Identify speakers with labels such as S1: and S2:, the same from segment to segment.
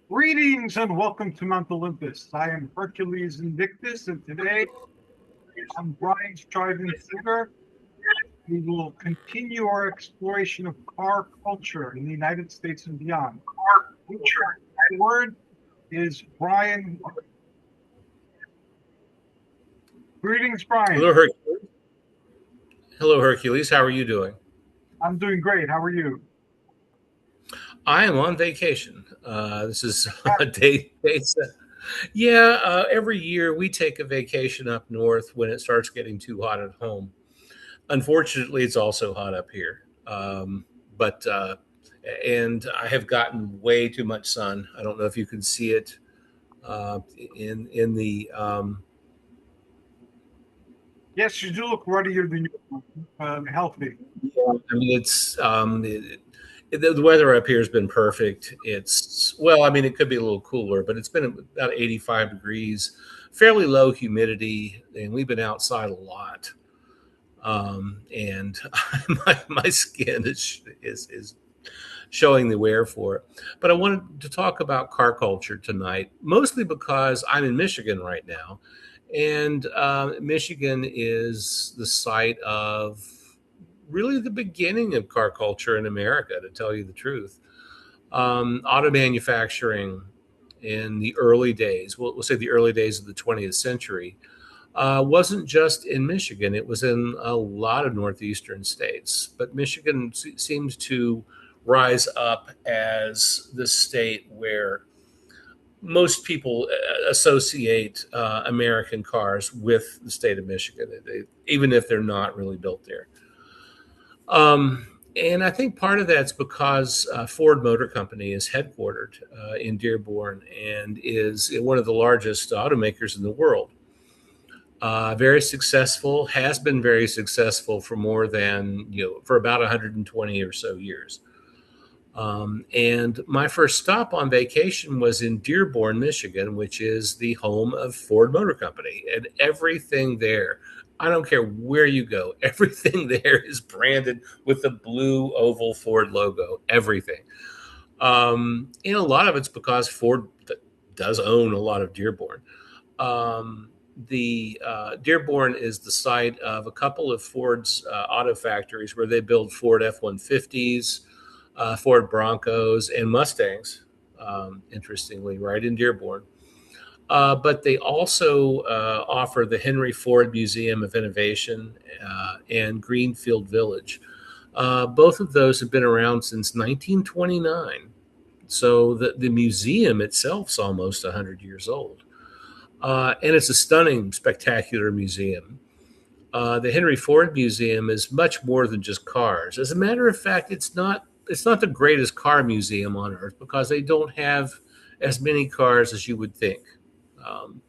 S1: Greetings and welcome to Mount Olympus. I am Hercules Invictus, and today I'm Brian Stryven Sugar. We will continue our exploration of car culture in the United States and beyond. The word is Brian. Greetings, Brian.
S2: Hello, Hercules. Hello, Hercules. How are you doing?
S1: I'm doing great. How are you?
S2: I am on vacation. This is a day set. Yeah, every year we take a vacation up north when it starts getting too hot at home. Unfortunately, it's also hot up here. But and I have gotten way too much sun. I don't know if you can see it uh, in the
S1: Yes, you do look ruddier than you healthy.
S2: I mean, the weather up here has been perfect. Well, I mean, it could be a little cooler, but it's been about 85 degrees, fairly low humidity, and we've been outside a lot. And my skin is showing the wear for it. But I wanted to talk about car culture tonight, mostly because I'm in Michigan right now, and Michigan is the site of really the beginning of car culture in America, to tell you the truth. Auto manufacturing in the early days, we'll say the early days of the 20th century, wasn't just in Michigan. It was in a lot of northeastern states. But Michigan seems to rise up as the state where most people associate American cars with the state of Michigan, even if they're not really built there. And I think part of that's because Ford Motor Company is headquartered in Dearborn and is one of the largest automakers in the world. Very successful, has been very successful for more than, for about 120 or so years. And my first stop on vacation was in Dearborn, Michigan, which is the home of Ford Motor Company. And everything there, I don't care where you go, everything there is branded with the blue oval Ford logo, everything. And a lot of it's because Ford does own a lot of Dearborn. The Dearborn is the site of a couple of Ford's auto factories where they build Ford F-150s, Ford Broncos, and Mustangs, interestingly, right in Dearborn. But they also offer the Henry Ford Museum of Innovation and Greenfield Village. Both of those have been around since 1929. So the museum itself is almost 100 years old. And it's a stunning, spectacular museum. The Henry Ford Museum is much more than just cars. As a matter of fact, it's not the greatest car museum on earth because they don't have as many cars as you would think. Um,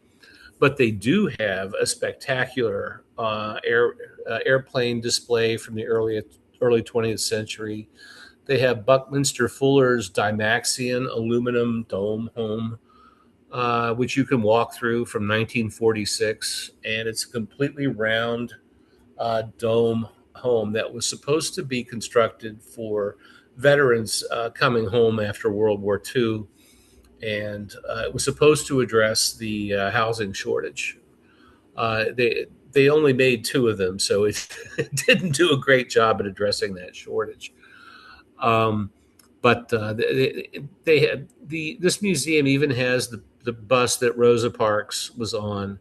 S2: but they do have a spectacular airplane display from the early 20th century. They have Buckminster Fuller's Dymaxion aluminum dome home, which you can walk through from 1946, and it's a completely round dome home that was supposed to be constructed for veterans coming home after World War II, and it was supposed to address the housing shortage. They only made two of them, so it, it didn't do a great job at addressing that shortage. Um, but they had this museum even has the bus that Rosa Parks was on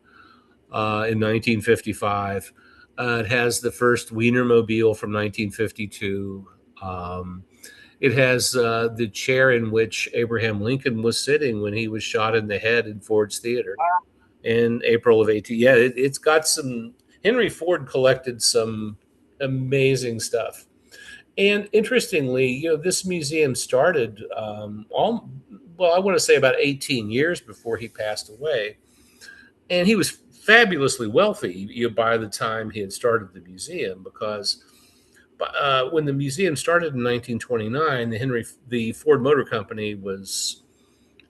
S2: in 1955. It has the first Wienermobile from 1952. It has the chair in which Abraham Lincoln was sitting when he was shot in the head in Ford's Theater in April of 18. Yeah, it's got some. Henry Ford collected some amazing stuff. And interestingly, this museum started well, I want to say about 18 years before he passed away. And he was fabulously wealthy by the time he had started the museum because when the museum started in 1929, the Ford Motor Company was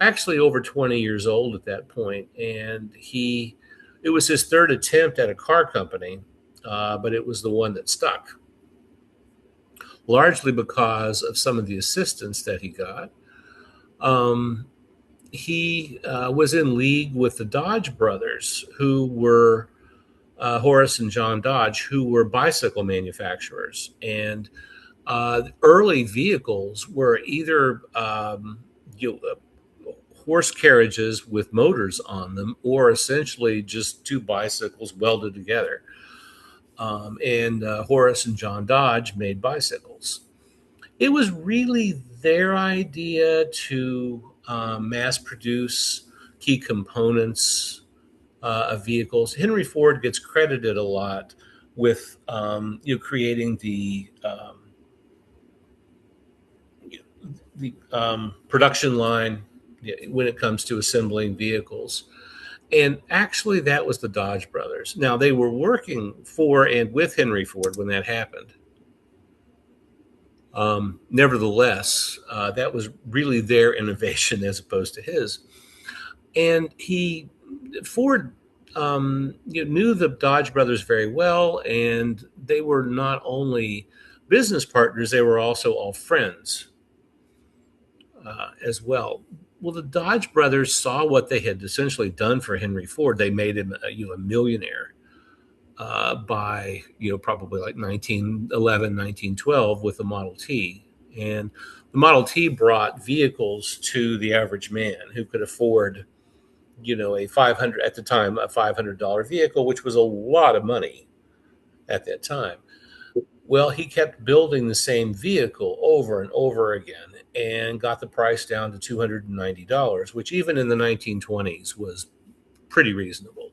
S2: actually over 20 years old at that point, and it was his third attempt at a car company, but it was the one that stuck, largely because of some of the assistance that he got. Um, he was in league with the Dodge brothers, who were Horace and John Dodge, who were bicycle manufacturers. And early vehicles were either horse carriages with motors on them, or essentially just two bicycles welded together. And Horace and John Dodge made bicycles. It was really their idea to mass produce key components of vehicles. Henry Ford gets credited a lot with creating the production line when it comes to assembling vehicles. And actually, that was the Dodge brothers. Now, they were working for and with Henry Ford when that happened. Nevertheless, that was really their innovation as opposed to his. And Ford knew the Dodge brothers very well, and they were not only business partners, they were also all friends as well. Well, the Dodge brothers saw what they had essentially done for Henry Ford. They made him a millionaire by probably like 1911, 1912 with the Model T. And the Model T brought vehicles to the average man who could afford a 500 at the time, a $500 vehicle, which was a lot of money at that time. Well, he kept building the same vehicle over and over again and got the price down to $290, which even in the 1920s was pretty reasonable.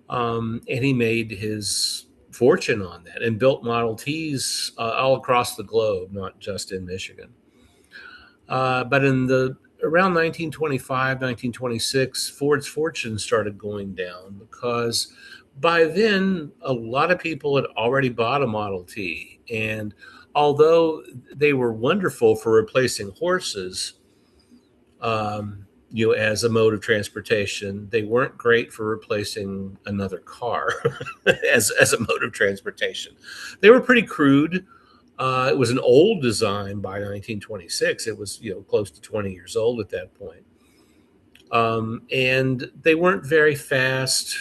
S2: And he made his fortune on that and built Model Ts all across the globe, not just in Michigan. But in around 1925, 1926, Ford's fortune started going down because by then a lot of people had already bought a Model T. And although they were wonderful for replacing horses, as a mode of transportation, they weren't great for replacing another car as a mode of transportation. They were pretty crude. It was an old design by 1926. It was close to 20 years old at that point. And they weren't very fast.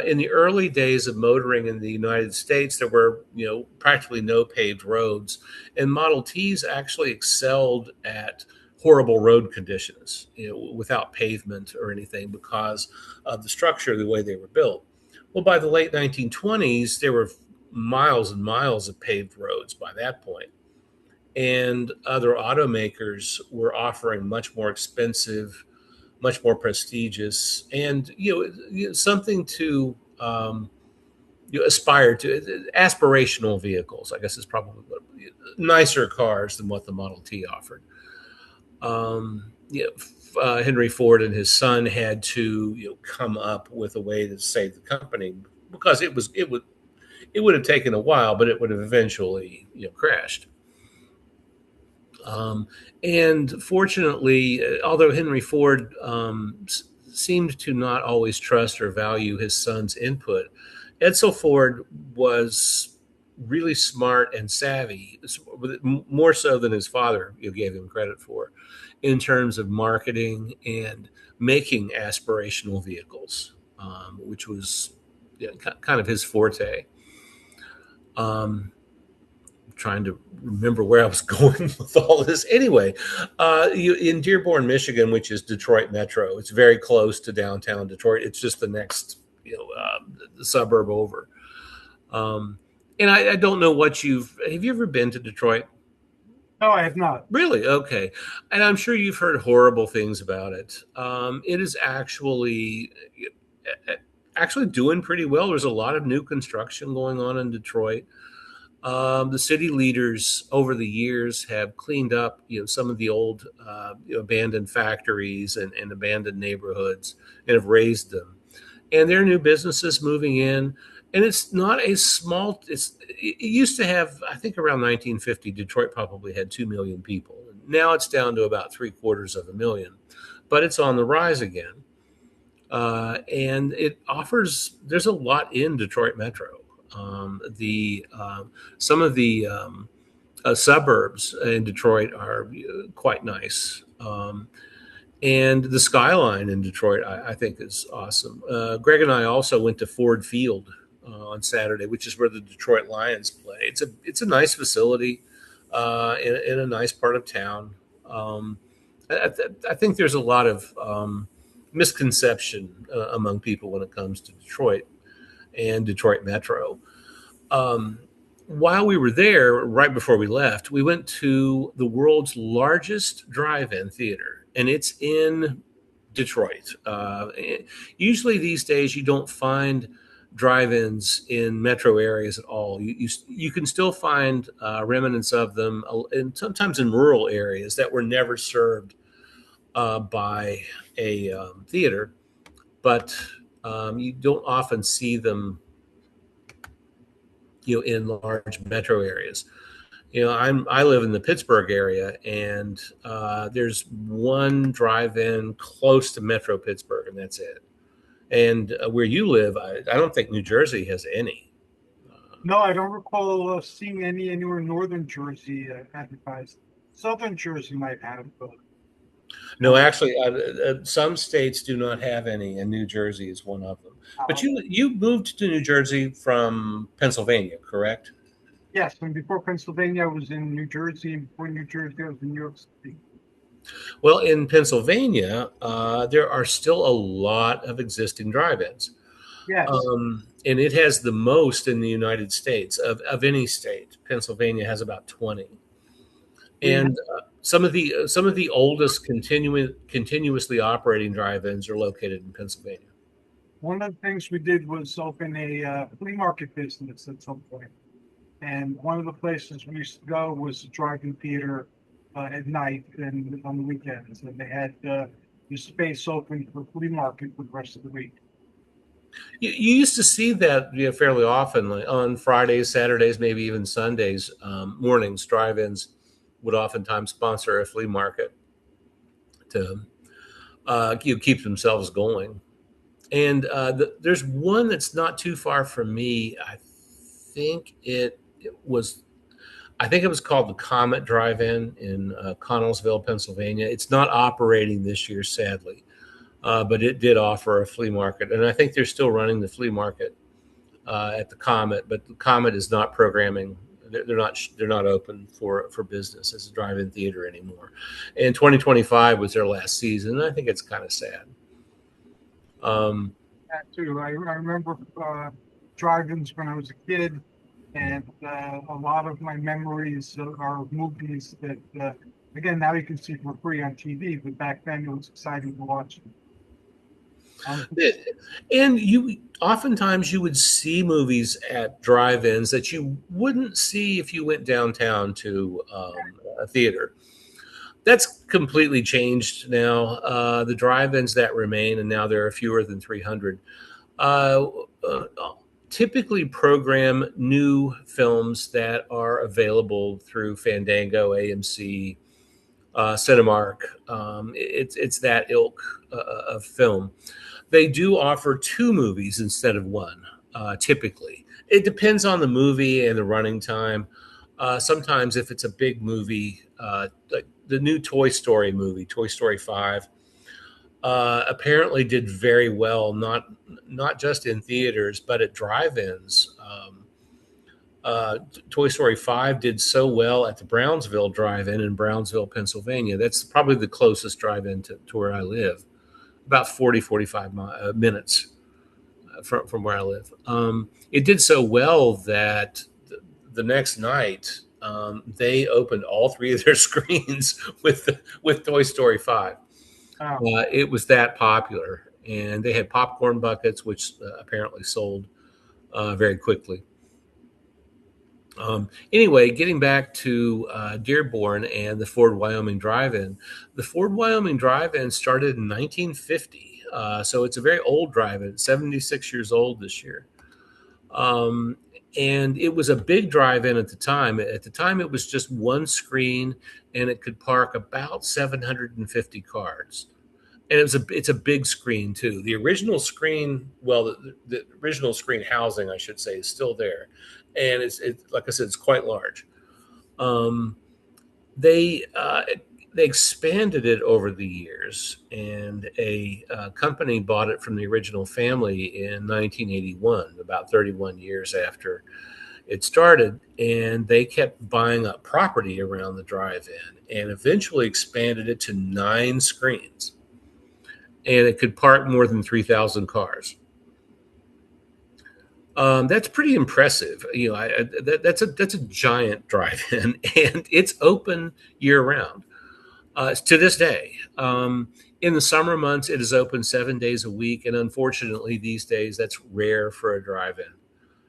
S2: In the early days of motoring in the United States, there were practically no paved roads, and Model Ts actually excelled at horrible road conditions, without pavement or anything because of the structure, the way they were built. Well, by the late 1920s, there were miles and miles of paved roads by that point. And other automakers were offering much more expensive, much more prestigious, and something to aspire to, aspirational vehicles, I guess is probably nicer cars than what the Model T offered. Henry Ford and his son had to come up with a way to save the company because it would have taken a while, but it would have eventually crashed. And fortunately, although Henry Ford seemed to not always trust or value his son's input, Edsel Ford was really smart and savvy, more so than his father gave him credit for, in terms of marketing and making aspirational vehicles, which was kind of his forte. Trying to remember where I was going with all this. Anyway, in Dearborn, Michigan, which is Detroit Metro, it's very close to downtown Detroit. It's just the next the suburb over. And I don't know what have you ever been to Detroit?
S1: No, I have not.
S2: Really? Okay. And I'm sure you've heard horrible things about it. It is actually doing pretty well. There's a lot of new construction going on in Detroit. The city leaders over the years have cleaned up, some of the old abandoned factories and abandoned neighborhoods and have raised them. And there are new businesses moving in. And it's not a small, it used to have, I think around 1950, Detroit probably had 2 million people. Now it's down to about 750,000, but it's on the rise again. And there's a lot in Detroit Metro. Some of the suburbs in Detroit are quite nice. And the skyline in Detroit, I think, is awesome. Greg and I also went to Ford Field on Saturday, which is where the Detroit Lions play. It's a nice facility in a nice part of town. Um, I think there's a lot of misconception among people when it comes to Detroit and Detroit Metro. Um, while we were there, right before we left, we went to the world's largest drive-in theater, and it's in Detroit. Usually these days, you don't find drive-ins in metro areas at all. You can still find remnants of them, and sometimes in rural areas that were never served by a theater, but you don't often see them, in large metro areas. I live in the Pittsburgh area, and there's one drive-in close to Metro Pittsburgh, and that's it. And where you live, I don't think New Jersey has any.
S1: No, I don't recall seeing any anywhere in northern Jersey advertised. Southern Jersey might have, but
S2: No, actually, some states do not have any, and New Jersey is one of them. But
S1: uh,
S2: you moved to New Jersey from Pennsylvania, correct?
S1: yes, and before Pennsylvania, I was in New Jersey, and before New Jersey, I was in New York City.
S2: Well, in Pennsylvania, there are still a lot of existing drive-ins.
S1: Yes,
S2: And it has the most in the United States of any state. Pennsylvania has about 20.
S1: we
S2: And some of the oldest continuously operating drive-ins are located in Pennsylvania.
S1: one of the things we did was open a flea market business at some point. And one of the places we used to go was a drive-in theater at night and on the weekends. And they had the space open for flea market for the rest of the week.
S2: You used to see that, fairly often, like on Fridays, Saturdays, maybe even Sundays mornings. Drive-ins would oftentimes sponsor a flea market to keep themselves going. And there's one that's not too far from me. Think it was. I think it was called the Comet Drive-In in Connellsville, Pennsylvania. It's not operating this year, sadly, but it did offer a flea market, and I think they're still running the flea market at the Comet. But the Comet is not programming. They're not open for business as a drive-in theater anymore. And 2025 was their last season, and I think it's kind of sad. Um,
S1: That too. I remember drive-ins when I was a kid, and a lot of my memories are movies that, again, now you can see for free on TV, but back then it was exciting to watch. Um,
S2: and you oftentimes you would see movies at drive-ins that you wouldn't see if you went downtown to a theater. That's completely changed now. The drive-ins that remain, and now there are fewer than 300, uh, uh, typically program new films that are available through Fandango, AMC, Cinemark. It's that ilk of film. They do offer two movies instead of one, typically. It depends on the movie and the running time. Sometimes, if it's a big movie, like the new Toy Story movie, Toy Story 5, apparently did very well, not just in theaters, but at drive-ins. Toy Story 5 did so well at the Brownsville Drive-In in Brownsville, Pennsylvania. That's probably the closest drive-in to where I live, about 45 minutes from where I live. It did so well that the next night they opened all three of their screens with Toy Story 5.
S1: oh,
S2: It was that popular, and they had popcorn buckets, which apparently sold very quickly. Anyway, getting back to Dearborn and the Ford Wyoming Drive-In, the Ford Wyoming Drive-In started in 1950, so it's a very old drive-in, 76 years old this year. Um, and it was a big drive-in at the time. At the time, it was just one screen, and it could park about 750 cars. And it's a big screen too. The original screen, well, the original screen housing, I should say, is still there, and it's like I said, it's quite large. They they expanded it over the years, and a company bought it from the original family in 1981, about 31 years after it started, and they kept buying up property around the drive-in and eventually expanded it to 9 screens, and it could park more than 3,000 cars. That's pretty impressive. That's a giant drive-in, and it's open year-round. To this day. In the summer months, it is open 7 days a week, and unfortunately, these days that's rare for a drive-in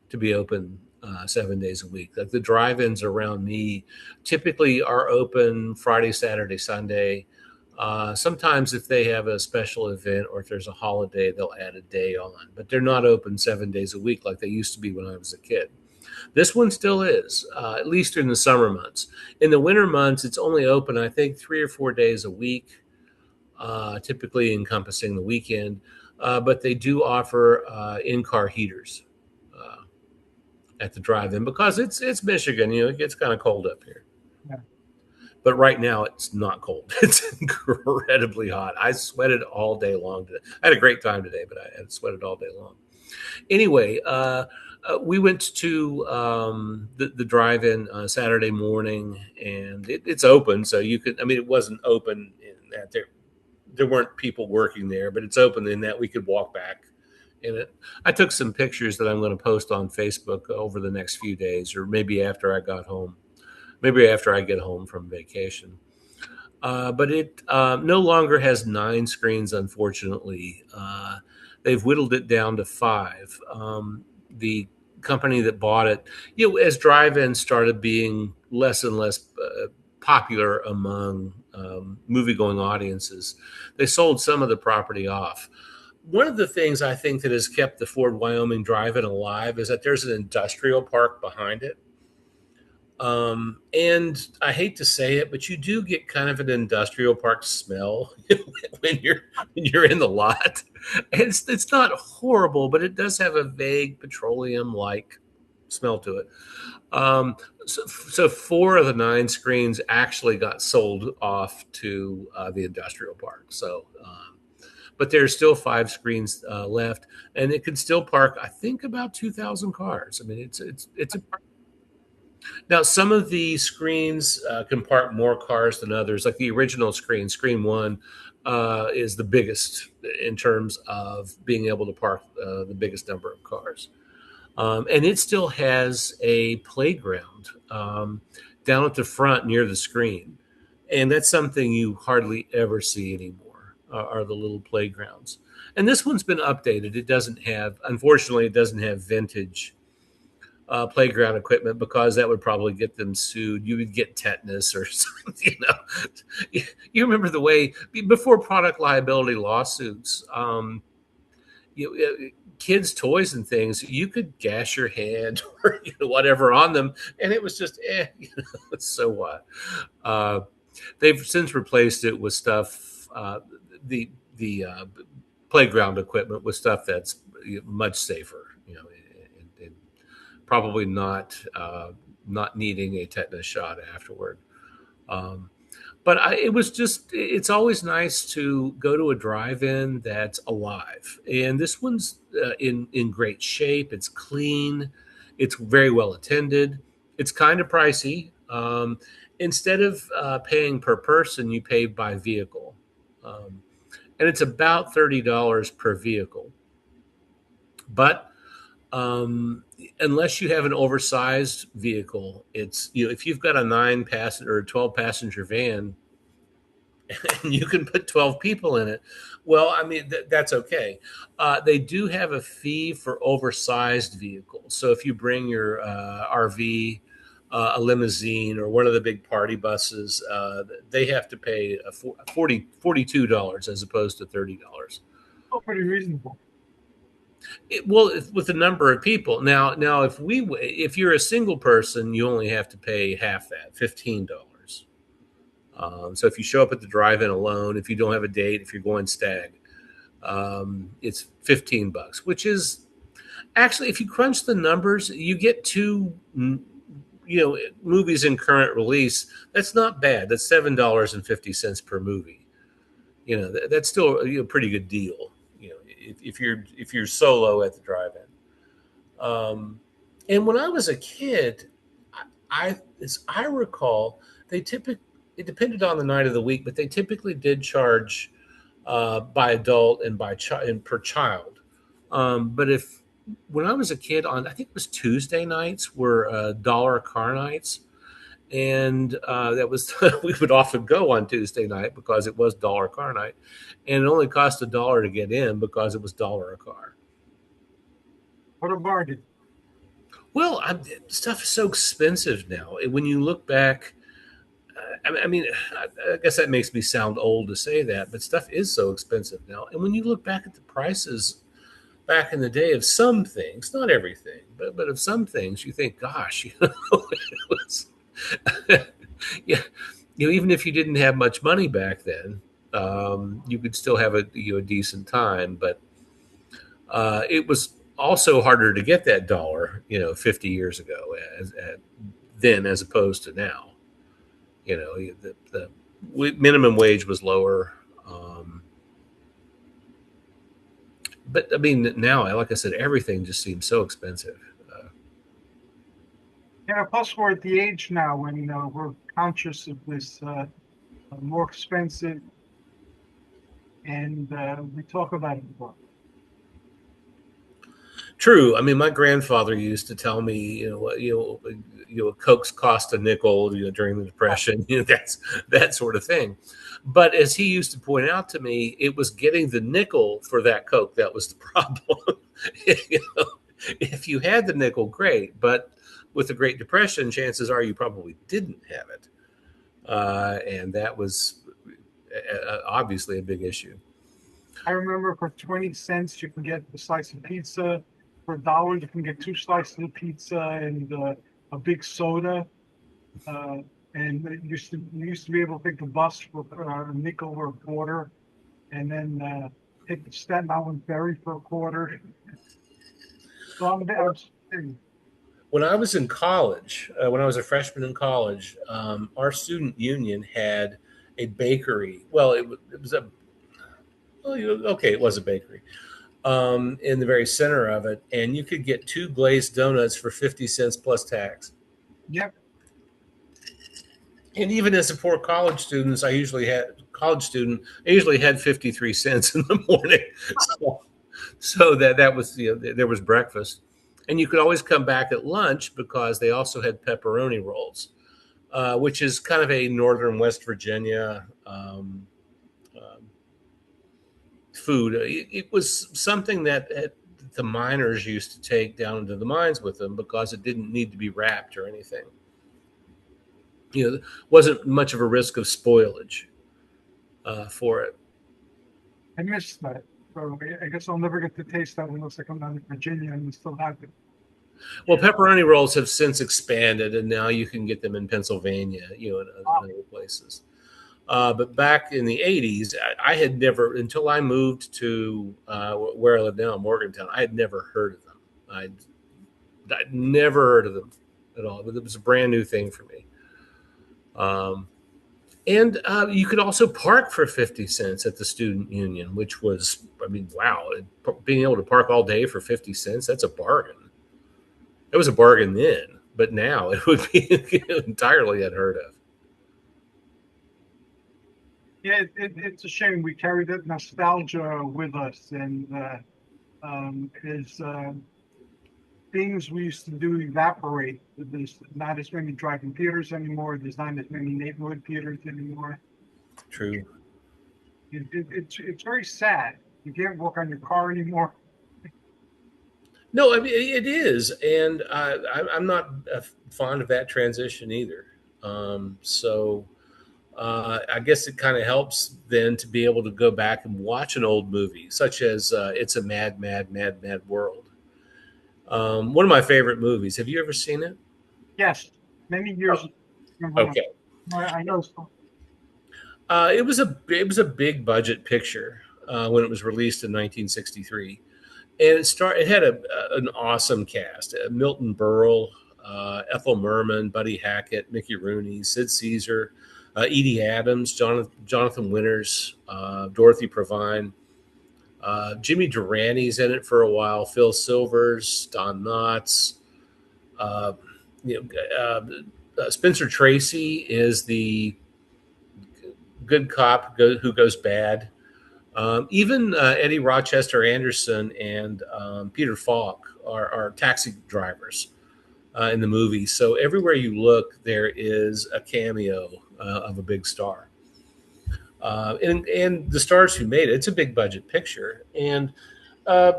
S2: to be open 7 days a week. Like the drive-ins around me typically are open Friday, Saturday, Sunday. Sometimes if they have a special event or if there's a holiday, they'll add a day on, but they're not open 7 days a week like they used to be when I was a kid. This one still is, at least in the summer months. In the winter months, it's only open, I think, 3 or 4 days a week, typically encompassing the weekend. But they do offer in-car heaters at the drive-in because it's Michigan. It gets kind of cold up here.
S1: Yeah.
S2: But right now, it's not cold. It's incredibly hot. I sweated all day long today. I had a great time today, but I had sweated all day long. Anyway, we went to the drive-in Saturday morning, and it's open, so you could. I mean, it wasn't open in that there weren't people working there, but it's open in that we could walk back in it. I took some pictures that I'm going to post on Facebook over the next few days, or maybe after I got home, maybe after I get home from vacation. But it no longer has 9 screens, unfortunately. They've whittled it down to 5. The company that bought it, as drive-ins started being less and less popular among movie-going audiences, they sold some of the property off. One of the things I think that has kept the Ford Wyoming drive-in alive is that there's an industrial park behind it. And I hate to say it, but you do get kind of an industrial park smell when you're in the lot. And it's not horrible, but it does have a vague petroleum-like smell to it. So 4 of the 9 screens actually got sold off to the industrial park. So, but there's still 5 screens left, and it can still park, I think, about 2,000 cars. I mean, it's a Now, some of the screens can park more cars than others. Like the original screen, Screen 1, is the biggest in terms of being able to park the biggest number of cars. And it still has a playground down at the front near the screen. And that's something you hardly ever see anymore, are the little playgrounds. And this one's been updated. Unfortunately, it doesn't have vintage playground equipment because that would probably get them sued. You would get tetanus or something. You remember the way before product liability lawsuits, kids' toys and things, you could gash your hand or whatever on them, and it was just so what? They've since replaced it with stuff. The playground equipment with stuff that's much safer. And probably not needing a tetanus shot afterward. But it's always nice to go to a drive-in that's alive. And this one's in great shape. It's clean. It's very well attended. It's kind of pricey. Instead of paying per person, you pay by vehicle. And it's about $30 per vehicle. But unless you have an oversized vehicle, it's if you've got a 9-passenger or a 12-passenger van, and you can put 12 people in it, well, I mean that's okay. They do have a fee for oversized vehicles. So if you bring your RV, a limousine, or one of the big party buses, they have to pay $42 as opposed to $30.
S1: Oh, pretty reasonable.
S2: With the number of people now, if you're a single person, you only have to pay half that, $15. So if you show up at the drive-in alone, if you don't have a date, if you're going stag, it's $15, which is actually, if you crunch the numbers, you get 2 movies in current release, that's not bad. That's $7.50 per movie. That's still a pretty good deal. If you're solo at the drive-in. And when I was a kid, as I recall, it depended on the night of the week, but they typically did charge by adult and and per child. But when I was a kid, I think it was Tuesday nights were dollar car nights, and that was we would often go on Tuesday night because it was dollar car night, and it only cost $1 to get in because it was dollar a car.
S1: What a bargain.
S2: Well, stuff is so expensive now. When you look back, I mean, I guess that makes me sound old to say that, but stuff is so expensive now. And when you look back at the prices back in the day of some things, not everything, but of some things, you think, gosh, it was, yeah, even if you didn't have much money back then, you could still have a decent time. But it was also harder to get that dollar, 50 years ago, as opposed to now. The minimum wage was lower. But I mean, now, like I said, everything just seems so expensive.
S1: Yeah, plus we're at the age now when we're conscious of this more expensive, and we talk about it more.
S2: True. I mean, my grandfather used to tell me, Cokes cost a nickel, during the Depression, that's that sort of thing. But as he used to point out to me, it was getting the nickel for that Coke that was the problem. If you had the nickel, great. But with the Great Depression, chances are you probably didn't have it. And that was obviously a big issue.
S1: I remember for 20 cents, you can get a slice of pizza. For $1, you can get 2 slices of pizza and a big soda. And you used to be able to take the bus for a nickel or a quarter, and then take the Staten Island ferry for a quarter. So
S2: When I was in college, when I was a freshman in college, our student union had a bakery. Well, it was it was a bakery in the very center of it, and you could get 2 glazed donuts for 50 cents plus tax.
S1: Yep.
S2: And even as a poor college student, I usually had 53 cents in the morning. So that was, there was breakfast. And you could always come back at lunch because they also had pepperoni rolls, which is kind of a northern West Virginia food. It was something that the miners used to take down into the mines with them because it didn't need to be wrapped or anything. Wasn't much of a risk of spoilage for it.
S1: I missed that. So I guess I'll never get to taste that unless I come down to Virginia and we still have it.
S2: Well, pepperoni rolls have since expanded, and now you can get them in Pennsylvania, and other places. But back in the 80s, I had never, until I moved to where I live now, Morgantown, I had never heard of them. I'd never heard of them at all. But it was a brand new thing for me. And you could also park for 50 cents at the student union, which was, I mean, wow, being able to park all day for 50 cents, that's a bargain. It was a bargain then, but now it would be entirely unheard of.
S1: Yeah, it's a shame we carry that nostalgia with us, and as things we used to do evaporate. There's not as many drive-in theaters anymore. There's not as many neighborhood theaters anymore.
S2: True.
S1: It's very sad. You can't walk on your car anymore.
S2: No, I mean it is, and I'm not fond of that transition either. So I guess it kind of helps then to be able to go back and watch an old movie, such as "It's a Mad, Mad, Mad, Mad World." One of my favorite movies. Have you ever seen it?
S1: Yes, many years.
S2: Okay.
S1: I know.
S2: It was a big budget picture when it was released in 1963. And it had an awesome cast. Milton Berle Ethel Merman, Buddy Hackett, Mickey Rooney, Sid Caesar, Edie Adams, Jonathan Winters, Dorothy Provine. Jimmy Durante in it for a while. Phil Silvers, Don Knotts. Uh, Spencer Tracy is the good cop who goes bad. Even Eddie Rochester Anderson and Peter Falk are taxi drivers in the movie. So everywhere you look, there is a cameo of a big star. And the stars who made it, it's a big budget picture. And uh,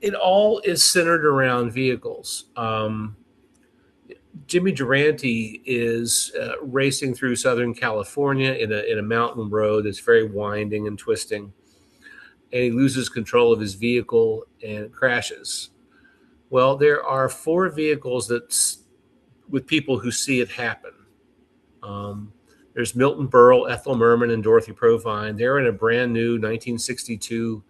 S2: it all is centered around vehicles. Jimmy Durante is racing through Southern California in a mountain road that's very winding and twisting, and he loses control of his vehicle and it crashes. Well, there are four vehicles that's with people who see it happen. Um, there's Milton Berle, Ethel Merman, and Dorothy Provine. They're in a brand new 1962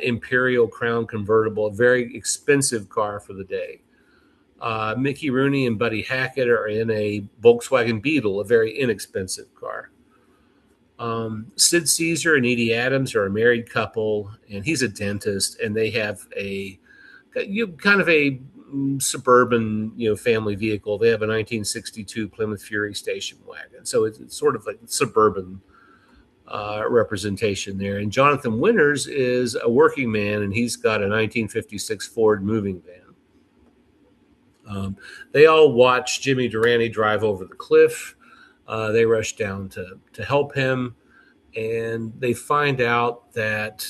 S2: Imperial Crown convertible, a very expensive car for the day. Mickey Rooney and Buddy Hackett are in a Volkswagen Beetle, a very inexpensive car. Sid Caesar and Edie Adams are a married couple, and he's a dentist, and they have a kind of a suburban, family vehicle. They have a 1962 Plymouth Fury station wagon, so it's sort of like suburban representation there. And Jonathan Winters is a working man, and he's got a 1956 Ford moving van. They all watch Jimmy Durante drive over the cliff. They rush down to help him, and they find out that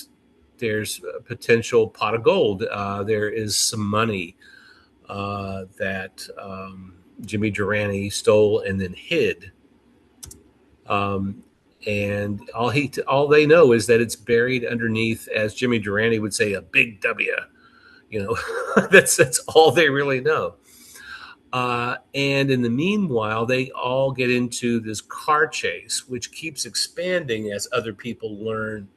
S2: there's a potential pot of gold. There is some money that Jimmy Durante stole and then hid. And all they know is that it's buried underneath, as Jimmy Durante would say, a big W. That's all they really know. And in the meanwhile, they all get into this car chase, which keeps expanding as other people learn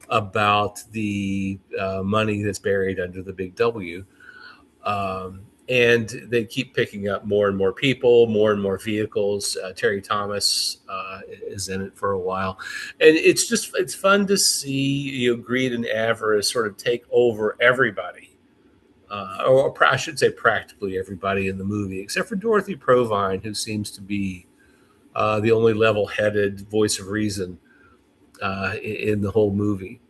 S2: about the money that's buried under the big W. And they keep picking up more and more people, more and more vehicles. Terry Thomas is in it for a while. And it's fun to see greed and avarice sort of take over everybody. Or I should say practically everybody in the movie, except for Dorothy Provine, who seems to be the only level-headed voice of reason in the whole movie.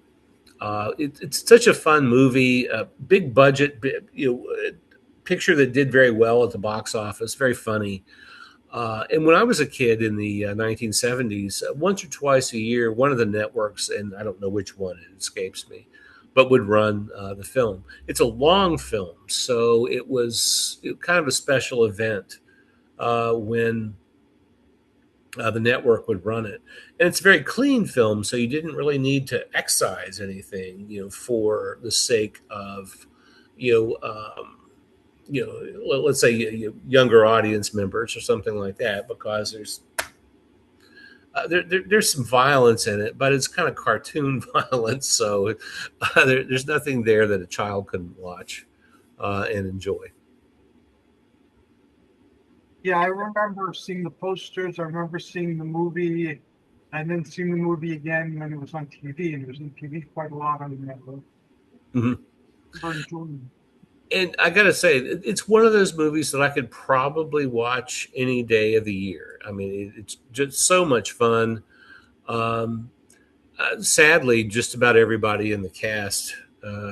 S2: It's such a fun movie, big budget, picture that did very well at the box office, very funny. And when I was a kid in the 1970s, once or twice a year, one of the networks, and I don't know which one, it escapes me, but would run the film. It's a long film, so it was kind of a special event when the network would run it. And it's a very clean film, so you didn't really need to excise anything, for the sake of, let's say younger audience members or something like that, because there's some violence in it, but it's kind of cartoon violence, so there's nothing there that a child couldn't watch and enjoy.
S1: Yeah, I remember seeing the posters. I remember seeing the movie, and then seeing the movie again when it was on TV, and it was on TV quite a lot on the network.
S2: Mm-hmm.
S1: Very enjoyable.
S2: And I got to say, it's one of those movies that I could probably watch any day of the year. I mean, it's just so much fun. Sadly, just about everybody in the cast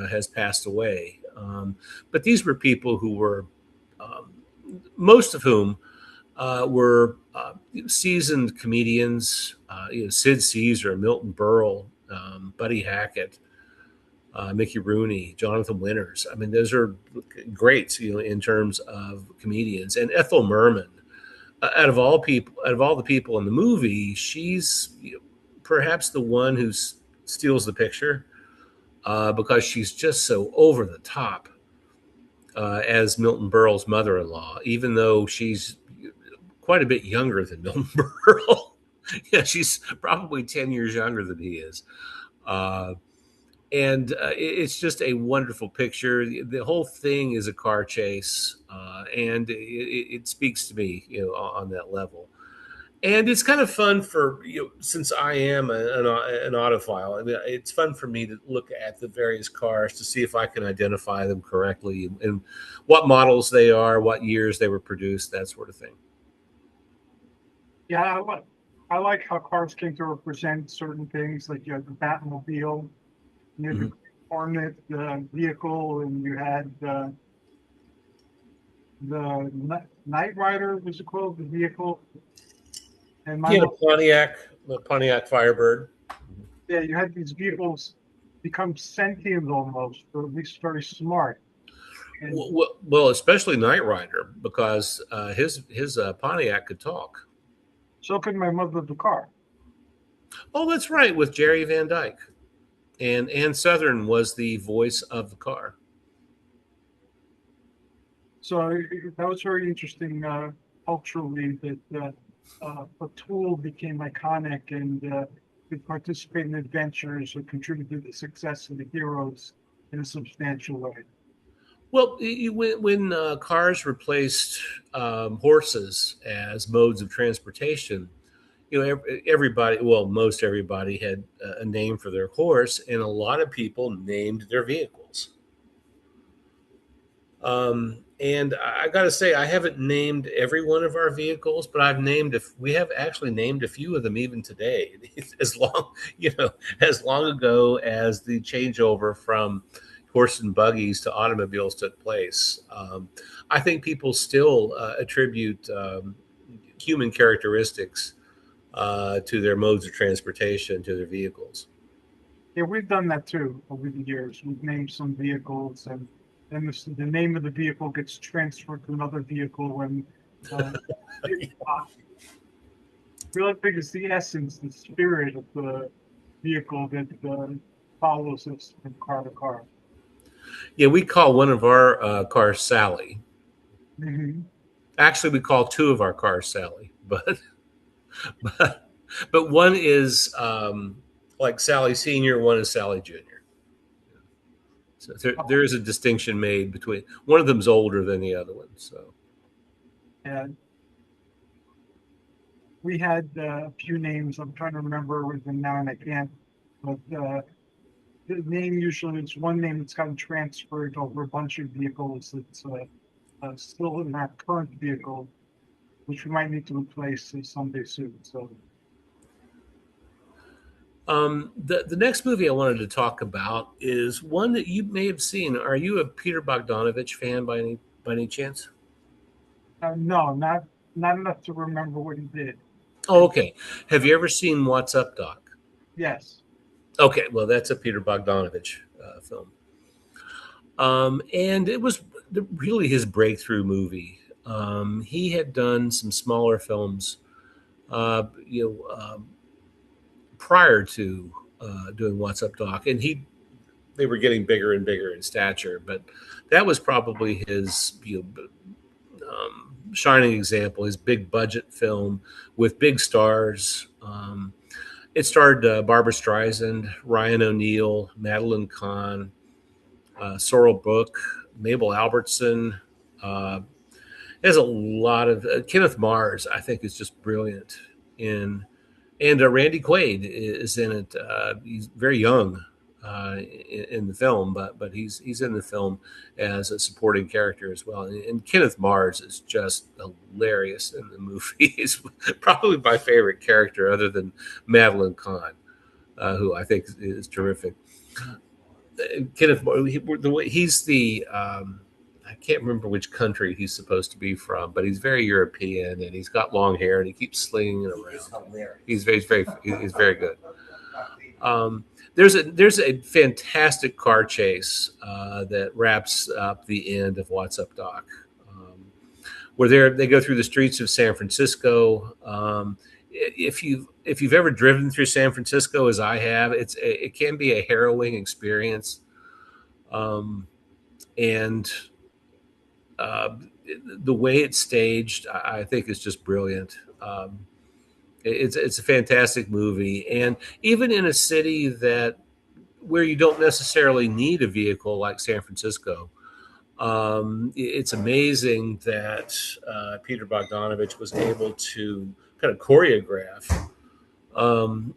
S2: has passed away. But these were people who were, most of whom were seasoned comedians. Sid Caesar, Milton Berle, Buddy Hackett, Mickey Rooney, Jonathan Winters. I mean, those are greats, in terms of comedians. And Ethel Merman, out of all the people in the movie, she's perhaps the one who steals the picture because she's just so over the top as Milton Berle's mother-in-law, even though she's quite a bit younger than Milton Berle. Yeah, she's probably 10 years younger than he is. and it's just a wonderful picture. The whole thing is a car chase, and it speaks to me, on that level. And it's kind of fun for since I am an autophile. I mean, it's fun for me to look at the various cars to see if I can identify them correctly and what models they are, what years they were produced, that sort of thing.
S1: Yeah, I like how cars came to represent certain things. Like you had the Batmobile, you had the
S2: Mhm.
S1: Green Hornet vehicle, and you had the Knight Rider, was it called, the vehicle? And my
S2: Yeah,
S1: mom,
S2: The Pontiac Firebird.
S1: yeah, you had these vehicles become sentient almost, or at least very smart. And
S2: Well, especially Knight Rider because his Pontiac could talk.
S1: so could my mother the car.
S2: Oh, that's right, with Jerry Van Dyke, and Ann Southern was the voice of the car.
S1: So that was very interesting culturally that a tool became iconic and could participate in adventures or contribute to the success of the heroes in a substantial way.
S2: Well, when cars replaced horses as modes of transportation, everybody, well, most everybody had a name for their horse, and a lot of people named their vehicles. And I got to say, I haven't named every one of our vehicles, but we have actually named a few of them even today. As long, as long ago as the changeover from horse and buggies to automobiles took place, I think people still attribute human characteristics to their modes of transportation, to their vehicles.
S1: Yeah, we've done that too over the years. We've named some vehicles, and then the name of the vehicle gets transferred to another vehicle when uh, really think it's the essence, the spirit of the vehicle that follows us from car to car.
S2: Yeah, we call one of our cars Sally.
S1: Mhm.
S2: Actually, we call two of our cars Sally, but but one is like Sally Senior, one is Sally Junior. So there is a distinction made between one of them's older than the other one. So
S1: And we had a few names. I'm trying to remember with them now, and I can't. But the name usually is one name that's gotten transferred over a bunch of vehicles. That's still in our current vehicle, which we might need to replace someday soon. So
S2: the next movie I wanted to talk about is one that you may have seen. Are you a Peter Bogdanovich fan by any chance?
S1: no, not enough to remember what he did.
S2: Oh, okay. Have you ever seen What's Up, Doc?
S1: Yes.
S2: Okay, well, that's a Peter Bogdanovich film. And it was really his breakthrough movie. He had done some smaller films, uh, you know, prior to doing What's Up, Doc, and they were getting bigger and bigger in stature. But that was probably his shining example, his big budget film with big stars. It starred Barbara Streisand, Ryan O'Neal, Madeline Kahn, Sorrel Book, Mabel Albertson. Uh, there's a lot of Kenneth Mars. I think is just brilliant in, and Randy Quaid is in it. He's very young in the film, but he's in the film as a supporting character as well. And Kenneth Mars is just hilarious in the movie. He's probably my favorite character, other than Madeline Kahn, who I think is terrific. Kenneth, he's the I can't remember which country he's supposed to be from, but he's very European and he's got long hair and he keeps slinging it around. He's very good. There's a fantastic car chase that wraps up the end of What's Up, Doc, where they go through the streets of San Francisco. If you've ever driven through San Francisco, as I have, it can be a harrowing experience, and uh, the way it's staged, I think, is just brilliant. It's a fantastic movie, and even in a city that where you don't necessarily need a vehicle like San Francisco. It's amazing that Peter Bogdanovich was able to kind of choreograph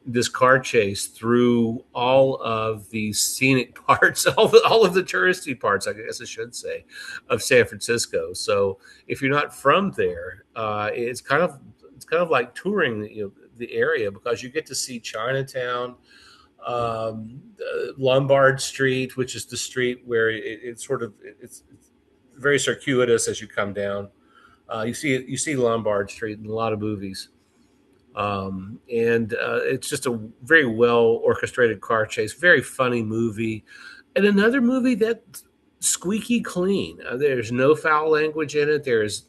S2: this car chase through all of the scenic parts, all of the touristy parts, I guess I should say, of San Francisco. So if you're not from there, it's kind of like touring, the area, because you get to see Chinatown, Lombard Street, which is the street where it's very circuitous as you come down. You see Lombard Street in a lot of movies, and it's just a very well orchestrated car chase, very funny movie, and another movie that's squeaky clean. There's no foul language in it. There's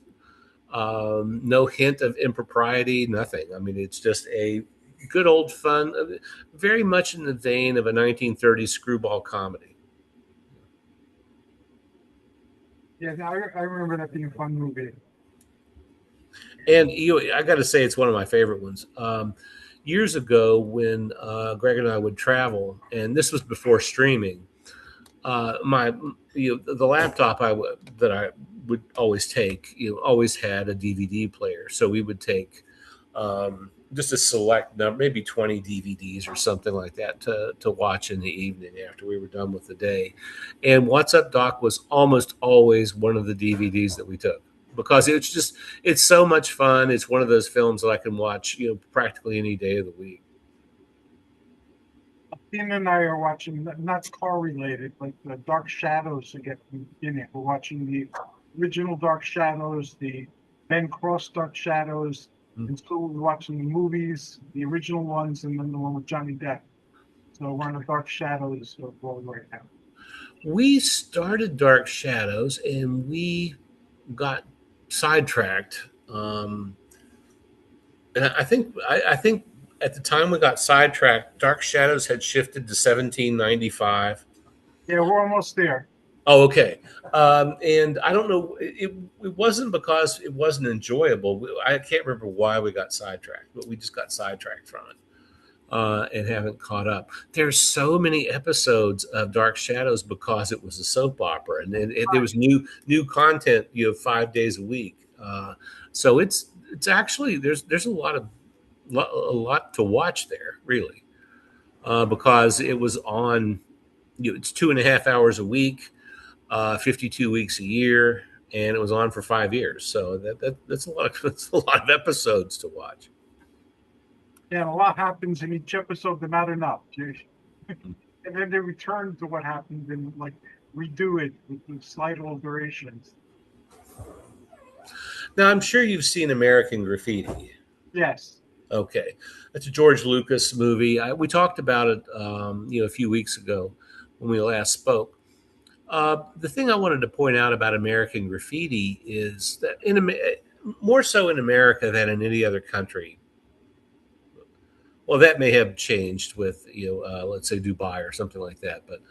S2: no hint of impropriety, nothing. I mean, it's just a good old fun, very much in the vein of a 1930s screwball comedy.
S1: Yeah, I remember that being a fun movie.
S2: And I got to say, it's one of my favorite ones. Years ago, when Greg and I would travel, and this was before streaming, the laptop that I would always take, always had a DVD player. So we would take just a select number, maybe 20 DVDs or something like that to watch in the evening after we were done with the day. And What's Up, Doc was almost always one of the DVDs that we took, because it's so much fun. It's one of those films that I can watch, practically any day of the week.
S1: Tina and I are watching, not car related, but the Dark Shadows again from the beginning. We're watching the original Dark Shadows, the Ben Cross Dark Shadows, and so we're watching the movies, the original ones, and then the one with Johnny Depp. So we're on the Dark Shadows road right now.
S2: We started Dark Shadows and we got sidetracked. And I think at the time we got sidetracked, Dark Shadows had shifted to 1795.
S1: Yeah, we're almost there.
S2: Oh, okay. And I don't know. It wasn't because it wasn't enjoyable. I can't remember why we got sidetracked, but we just got sidetracked from it and haven't caught up. There's so many episodes of Dark Shadows because it was a soap opera, and there was new content, 5 days a week. So it's actually there's a lot to watch there, really, because it was on. It's 2.5 hours a week. 52 weeks a year, and it was on for 5 years. So that's a lot of episodes to watch.
S1: Yeah, and a lot happens in each episode, but not enough. And then they return to what happened and redo it with slight alterations.
S2: Now, I'm sure you've seen American Graffiti.
S1: Yes.
S2: Okay, that's a George Lucas movie. We talked about it, a few weeks ago when we last spoke. The thing I wanted to point out about American Graffiti is that more so in America than in any other country. Well, that may have changed with let's say Dubai or something like that. But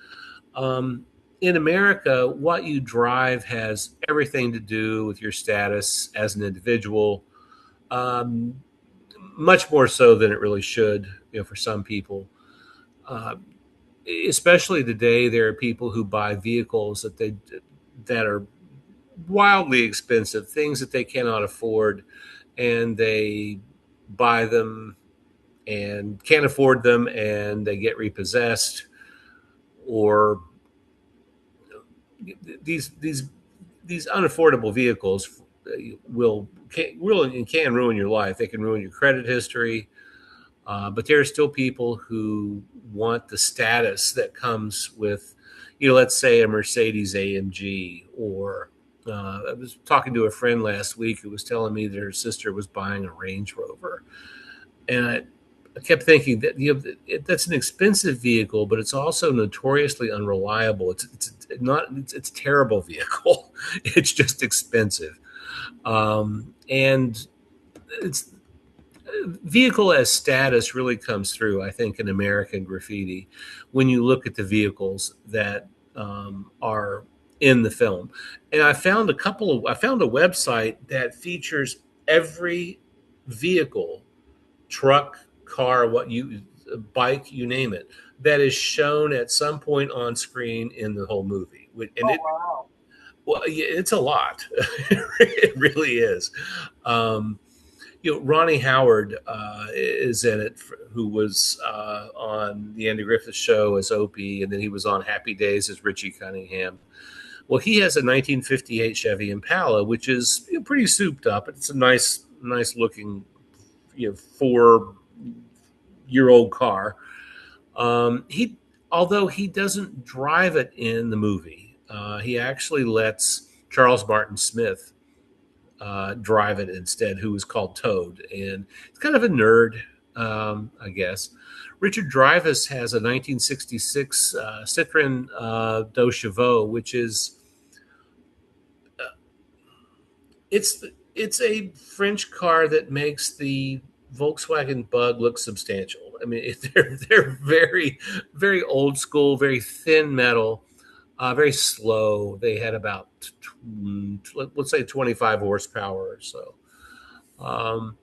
S2: in America, what you drive has everything to do with your status as an individual. Much more so than it really should, for some people. Especially today, there are people who buy vehicles that are wildly expensive, things that they cannot afford, and they buy them and can't afford them, and they get repossessed, or these unaffordable vehicles can ruin your life. They can ruin your credit history. But there are still people who want the status that comes with, let's say a Mercedes AMG, or I was talking to a friend last week who was telling me that her sister was buying a Range Rover. And I kept thinking that, that's an expensive vehicle, but it's also notoriously unreliable. It's a terrible vehicle. It's just expensive. And it's, vehicle as status really comes through, I think, in American Graffiti when you look at the vehicles that are in the film. And I found a website that features every vehicle, truck, car, bike, you name it, that is shown at some point on screen in the whole movie. And
S1: Oh, wow.
S2: well, yeah, it's a lot. It really is. Um, Ronnie Howard is in it, who was on the Andy Griffith Show as Opie, and then he was on Happy Days as Richie Cunningham. Well, he has a 1958 Chevy Impala, which is pretty souped up. It's a nice looking, 4-year-old car. He, although he doesn't drive it in the movie, he actually lets Charles Martin Smith drive it instead, who was called Toad, and it's kind of a nerd, I guess. Richard Dreyfuss has a 1966 Citroen Deux Chevaux, which is it's a French car that makes the Volkswagen Bug look substantial. I mean, they're very old school, very thin metal, very slow. They had about let's say 25 horsepower or so. Um,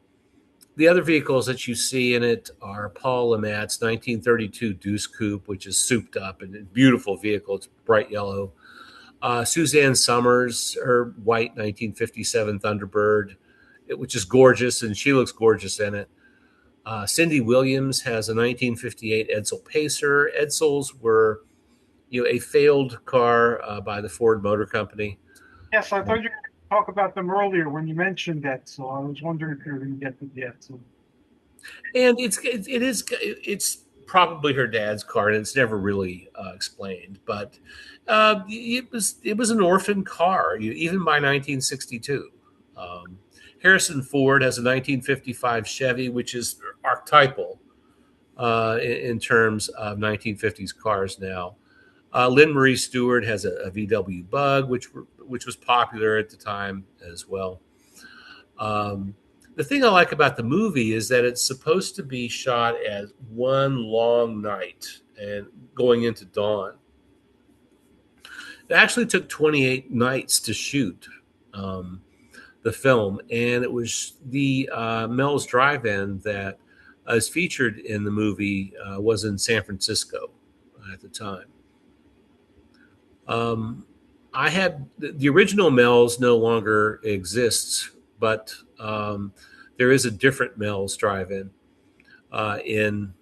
S2: the other vehicles that you see in it are Paul Lamatte's 1932 Deuce Coupe, which is souped up and a beautiful vehicle. It's bright yellow. Suzanne Summers, her white 1957 Thunderbird, which is gorgeous, and she looks gorgeous in it. Cindy Williams has a 1958 Edsel Pacer. Edsels were, a failed car by the Ford Motor Company.
S1: Yes, I thought you were going to talk about them earlier when you mentioned that, so I was wondering if you were going to get to that. So,
S2: And it's probably her dad's car, and it's never really explained. But it was an orphan car, even by 1962. Harrison Ford has a 1955 Chevy, which is archetypal in terms of 1950s cars now. Lynn Marie Stewart has a VW Bug, which was popular at the time as well. The thing I like about the movie is that it's supposed to be shot as one long night and going into dawn. It actually took 28 nights to shoot the film, and it was the Mel's Drive-In that is featured in the movie was in San Francisco at the time. I had the original Mel's no longer exists, but there is a different Mel's Drive-In in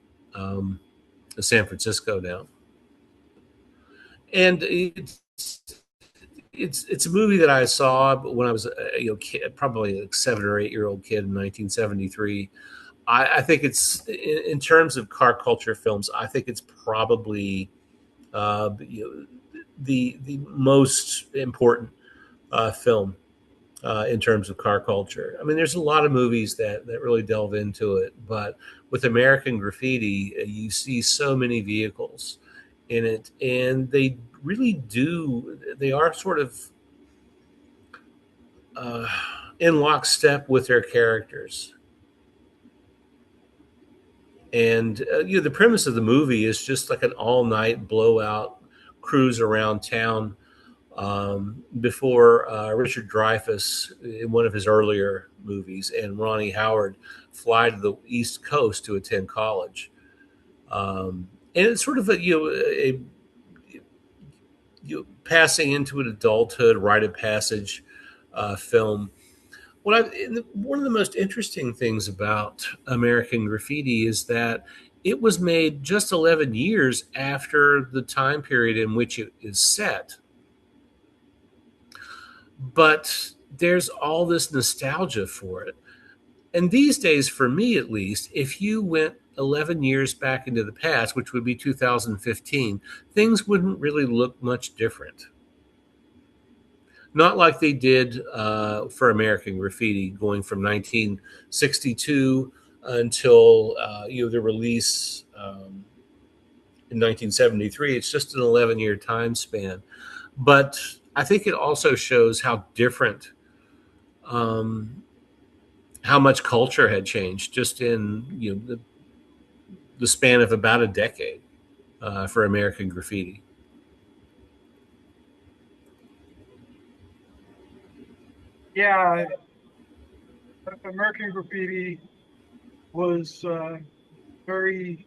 S2: San Francisco now, and it's a movie that I saw when I was kid, probably like 7 or 8 year old kid in 1973. I think it's in terms of car culture films. I think it's probably the most important film in terms of car culture. I mean, there's a lot of movies that really delve into it, but with American Graffiti, you see so many vehicles in it, and they really do. They are sort of in lockstep with their characters. And the premise of the movie is just like an all-night blowout cruise around town before Richard Dreyfuss, in one of his earlier movies, and Ronnie Howard fly to the East Coast to attend college. And it's sort of passing into an adulthood, rite of passage film. One of the most interesting things about American Graffiti is that it was made just 11 years after the time period in which it is set. But there's all this nostalgia for it. And these days, for me at least, if you went 11 years back into the past, which would be 2015, things wouldn't really look much different. Not like they did for American Graffiti, going from 1962 until the release in 1973. It's just an 11-year time span. But I think it also shows how different, how much culture had changed just in the span of about a decade for American Graffiti.
S1: yeah, American Graffiti was very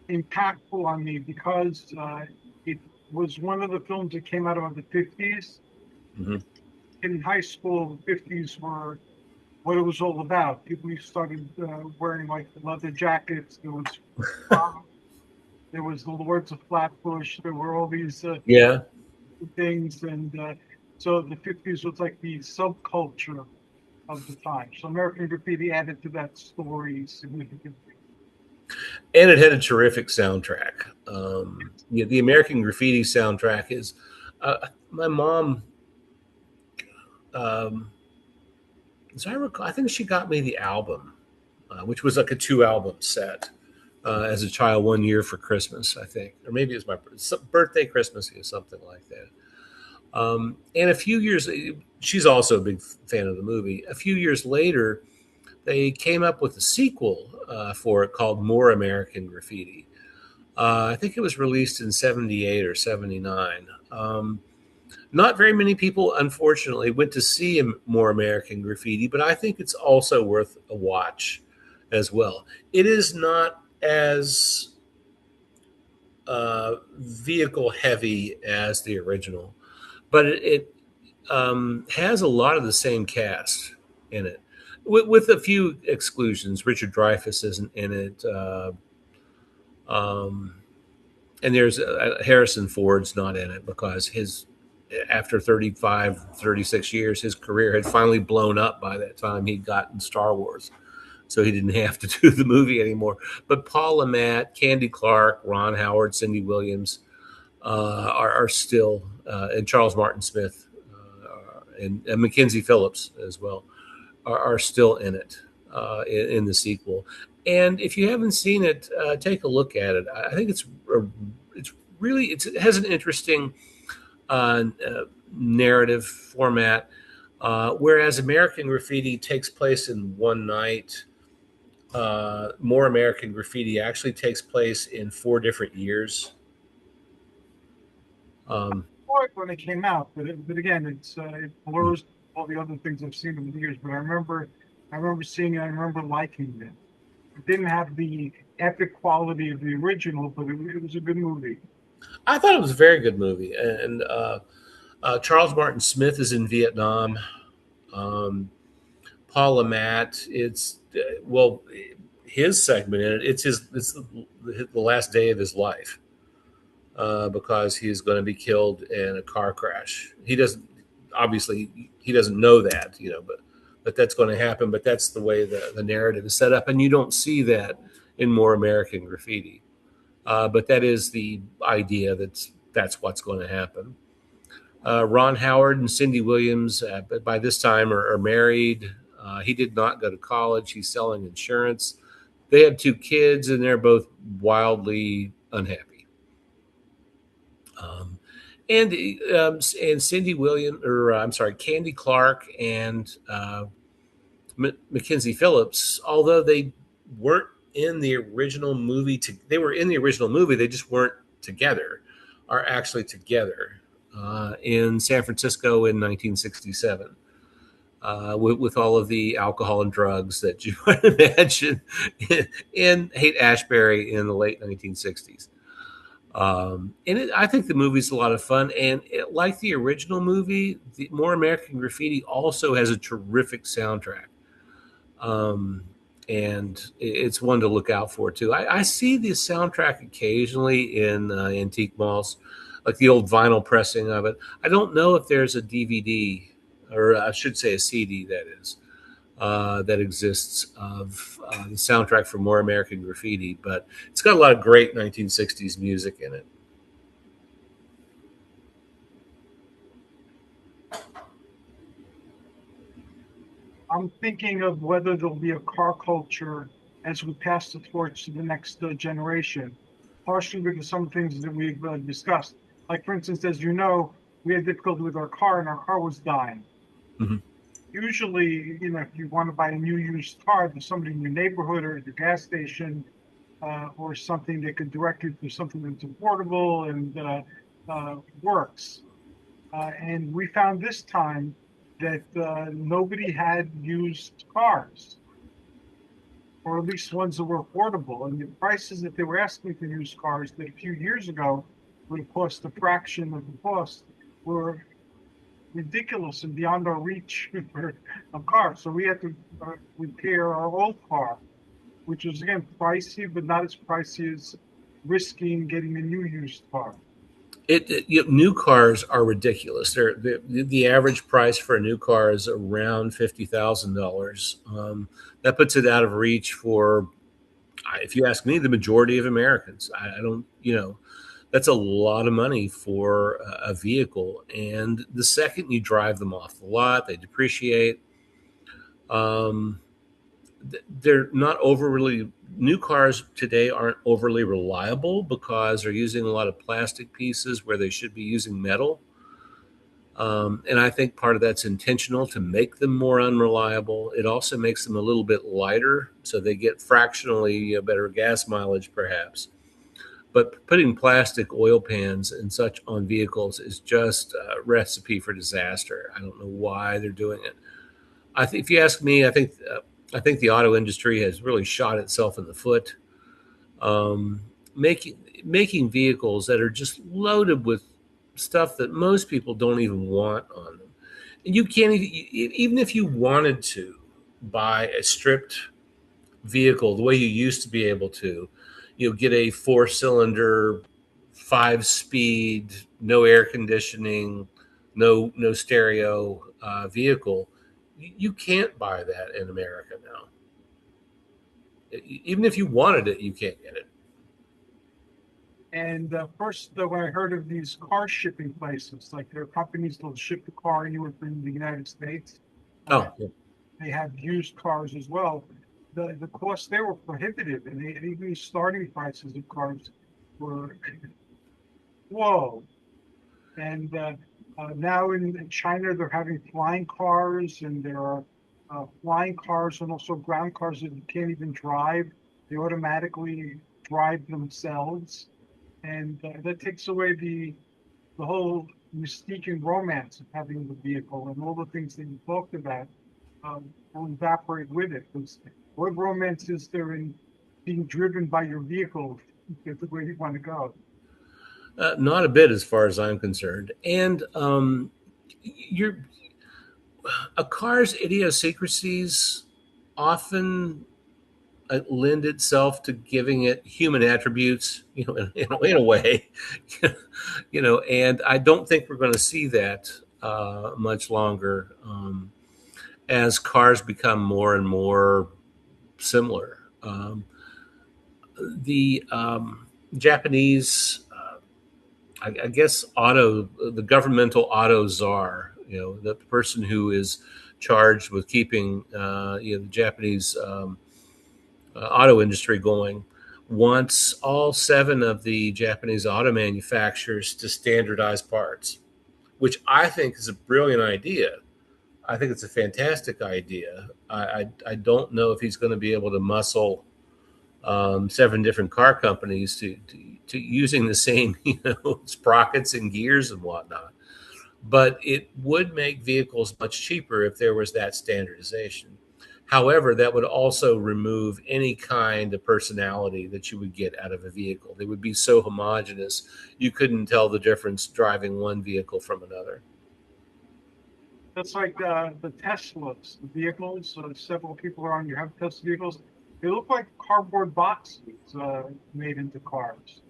S1: impactful on me because it was one of the films that came out of the 50s.
S2: Hmm.
S1: In high school, the 50s were what it was all about. People started wearing like leather jackets. There was prom, there was the Lords of Flatbush. There were all these
S2: Yeah.
S1: things, and so the 50s was like the subculture of the time. So American Graffiti added to that story significantly.
S2: And it had a terrific soundtrack. Yeah, the American Graffiti soundtrack is. My mom, um, as I recall, I think she got me the album, which was like a 2 album set as a child, one year for Christmas, I think, or maybe it was my birthday, Christmas, or something like that. And a few years, she's also a big fan of the movie. A few years later, they came up with a sequel for it called More American Graffiti. I think it was released in 78 or 79. Not very many people, unfortunately, went to see More American Graffiti, but I think it's also worth a watch as well. It is not as vehicle heavy as the original, but it has a lot of the same cast in it, with a few exclusions. Richard Dreyfuss isn't in it. Um, and there's Harrison Ford's not in it because his after 35, 36 years, his career had finally blown up by that time he'd gotten Star Wars. So he didn't have to do the movie anymore. But Paul Lamont, Candy Clark, Ron Howard, Cindy Williams are still, and Charles Martin Smith and Mackenzie Phillips as well are still in it in the sequel. And if you haven't seen it, take a look at it. I think it's really it has an interesting narrative format, whereas American Graffiti takes place in one night. More American Graffiti actually takes place in 4 different years. Um,
S1: Saw it when it came out, but again, it blurs all the other things I've seen over the years. But I remember seeing it. I remember liking it. It didn't have the epic quality of the original, but it was a good movie.
S2: I thought it was a very good movie, and Charles Martin Smith is in Vietnam. Um, Paul Lamont, it's well, his segment in it. It's the last day of his life because he's going to be killed in a car crash. He doesn't obviously he doesn't know that, but that's going to happen. But that's the way the narrative is set up, and you don't see that in More American Graffiti. But that is the idea that's what's going to happen. Ron Howard and Cindy Williams, by this time, are married. He did not go to college. He's selling insurance. They have 2 kids, and they're both wildly unhappy. Um, and Cindy Williams, or I'm sorry, Candy Clark and Mackenzie Phillips, although they weren't in the original movie, they were in the original movie. They just weren't together. Are actually together in San Francisco in 1967. With all of the alcohol and drugs that you might imagine in Haight-Ashbury in the late 1960s. I think the movie's a lot of fun. And like the original movie, the More American Graffiti also has a terrific soundtrack. Um, and it's one to look out for, too. I see the soundtrack occasionally in antique malls, like the old vinyl pressing of it. I don't know if there's a DVD, or I should say a CD, that is, that exists of the soundtrack for More American Graffiti, but it's got a lot of great 1960s music in it.
S1: I'm thinking of whether there'll be a car culture as we pass the torch to the next generation, partially because some things that we've discussed. Like, for instance, as you know, we had difficulty with our car, and our car was dying.
S2: Mhm.
S1: Usually, if you want to buy a new used car, there's somebody in your neighborhood or at the gas station or something that could direct you to something that's affordable and works. And we found this time that nobody had used cars. or at least ones that were affordable. And the prices that they were asking for used cars that a few years ago would have cost a fraction of the cost were ridiculous and beyond our reach for a car. So we had to repair our old car, which was again pricey, but not as pricey as risking getting a new used car.
S2: New cars are ridiculous. The average price for a new car is around $50,000. That puts it out of reach for, if you ask me, the majority of Americans. I don't, that's a lot of money for a vehicle. And the second you drive them off the lot, they depreciate. They're not overly, new cars today aren't overly reliable because they're using a lot of plastic pieces where they should be using metal. And I think part of that's intentional to make them more unreliable. It also makes them a little bit lighter, so they get fractionally better gas mileage, perhaps. But putting plastic oil pans and such on vehicles is just a recipe for disaster. I don't know why they're doing it. If you ask me, I think the auto industry has really shot itself in the foot, making vehicles that are just loaded with stuff that most people don't even want on them. And you can't even if you wanted to buy a stripped vehicle the way you used to be able to, get a 4-cylinder, 5-speed, no air conditioning, no stereo vehicle. You can't buy that in America now. Even if you wanted it, you can't get it.
S1: And first, when I heard of these car shipping places, like there are companies that'll ship the car anywhere from the United States.
S2: Oh, yeah.
S1: They have used cars as well. The costs there were prohibitive, and even the starting prices of cars were whoa. And now in China, they're having flying cars, and there are flying cars and also ground cars that you can't even drive. They automatically drive themselves, and that takes away the whole mystique and romance of having the vehicle, and all the things that you talked about will evaporate with it. Because what romance is there in being driven by your vehicle to get the way you want to go?
S2: Not a bit, as far as I'm concerned. And you're a car's idiosyncrasies often lend itself to giving it human attributes, in a way, and I don't think we're going to see that much longer as cars become more and more similar. The Japanese, I guess, the governmental auto czar, the person who is charged with keeping, the Japanese auto industry going, wants all 7 of the Japanese auto manufacturers to standardize parts, which I think is a brilliant idea. I think it's a fantastic idea. I don't know if he's going to be able to muscle 7 different car companies to using the same, sprockets and gears and whatnot. But it would make vehicles much cheaper if there was that standardization. However, that would also remove any kind of personality that you would get out of a vehicle. They would be so homogeneous, you couldn't tell the difference driving one vehicle from another.
S1: That's like the Teslas, the vehicles. Several people around you have Tesla vehicles. They look like cardboard boxes made into cars.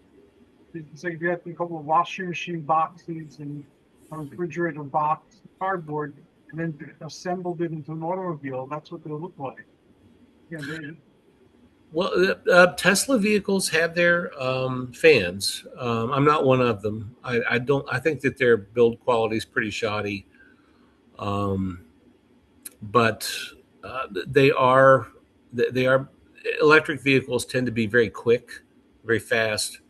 S1: It's like if you have a couple of washing machine boxes and a refrigerator box, cardboard, and then assembled it into an automobile. That's what they look like.
S2: Well, Tesla vehicles have their fans. I'm not one of them. I don't. I think that their build quality is pretty shoddy. But they are electric vehicles tend to be very quick, very fast.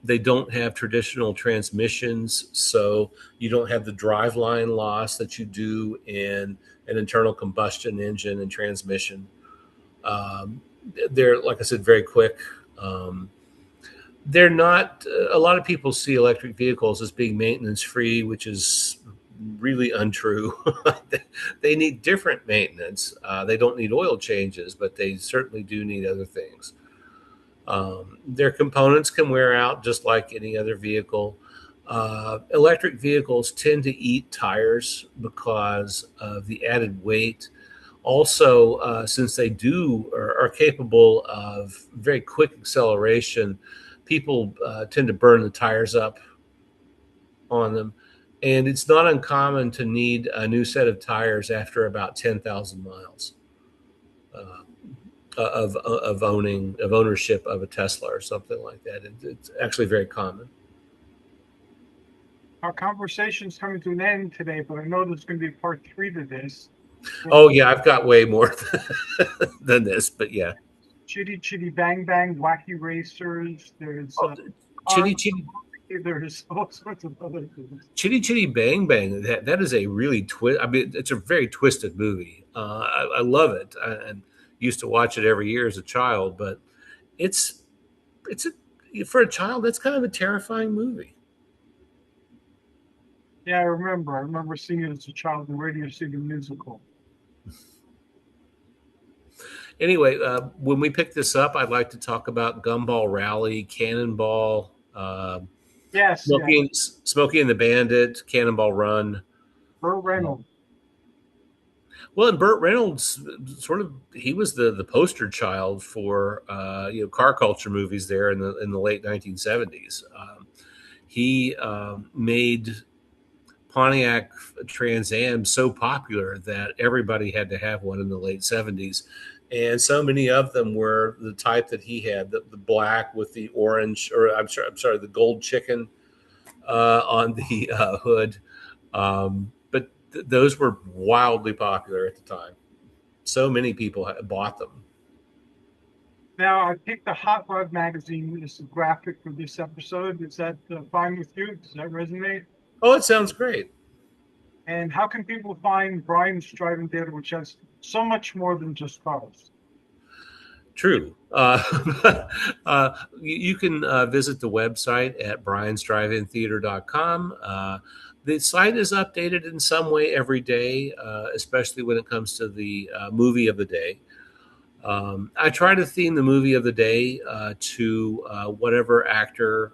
S2: They don't have traditional transmissions, so you don't have the driveline loss that you do in an internal combustion engine and transmission. They're, like I said, very quick. They're not. A lot of people see electric vehicles as being maintenance free, which is really untrue. They need different maintenance. They don't need oil changes, but they certainly do need other things. Their components can wear out just like any other vehicle. Electric vehicles tend to eat tires because of the added weight. Also, since they are capable of very quick acceleration, people tend to burn the tires up on them. And it's not uncommon to need a new set of tires after about 10,000 miles uh, of ownership of a Tesla or something like that. It's actually very common.
S1: Our conversation's coming to an end today, but I know there's going to be part 3 to this.
S2: Oh yeah, I've got way more than this, but yeah.
S1: Chitty Chitty Bang Bang, Wacky Racers. There's
S2: Chitty Chitty.
S1: There's all sorts of other things.
S2: Chitty Chitty Bang Bang. That is a really twist. I mean, it's a very twisted movie. I love it. I used to watch it every year as a child, but it's for a child, that's kind of a terrifying movie.
S1: Yeah, I remember seeing it as a child in Radio City Musical.
S2: Anyway, when we pick this up, I'd like to talk about Gumball Rally, Cannonball,
S1: yes,
S2: Smokey and the Bandit, Cannonball Run.
S1: Burt Reynolds.
S2: Well, and Burt Reynolds, he was the poster child for car culture movies there in the late 1970s. He made Pontiac Trans Am so popular that everybody had to have one in the late 70s. And so many of them were the type that he had, the black with the orange, or I'm sorry, the gold chicken on the hood. But those were wildly popular at the time. So many people bought them.
S1: Now, I picked the Hot Rod magazine as a graphic for this episode. Is that fine with you? Does that resonate?
S2: Oh, it sounds great.
S1: And how can people find Brian's Driving Theater, which has so much more than just cars?
S2: True. You can visit the website at briansdrivetheater.com. The site is updated in some way every day, especially when it comes to the movie of the day. I try to theme the movie of the day to whatever actor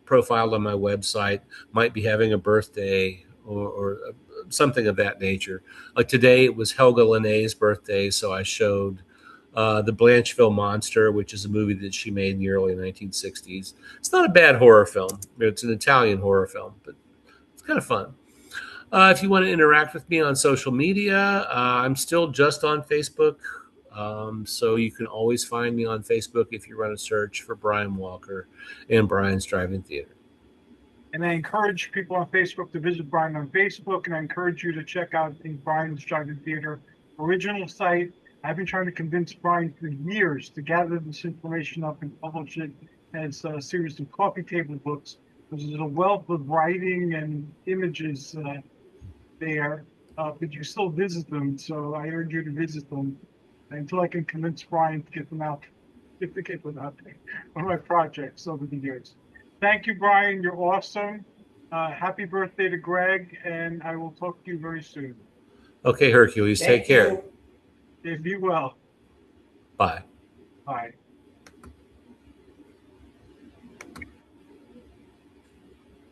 S2: profiled on my website might be having a birthday or something of that nature. Like today, it was Helga Linné's birthday, so I showed The Blancheville Monster, which is a movie that she made in the early 1960s. It's not a bad horror film. It's an Italian horror film, but it's kind of fun. If you want to interact with me on social media, I'm still just on Facebook. So you can always find me on Facebook if you run a search for Brian Walker and Brian's Driving Theater.
S1: And I encourage people on Facebook to visit Brian on Facebook, and I encourage you to check out the Brian's Driving Theater original site. I've been trying to convince Brian for years to gather this information up and publish it as a series of coffee table books. There's a wealth of writing and images there, but you still visit them. So I urge you to visit them until I can convince Brian to get them out there. One of my projects over the years. Thank you, Brian. You're awesome. Happy birthday to Greg, and I will talk to you very soon.
S2: Okay, Hercules, take care.
S1: Be well.
S2: Bye.
S1: Bye.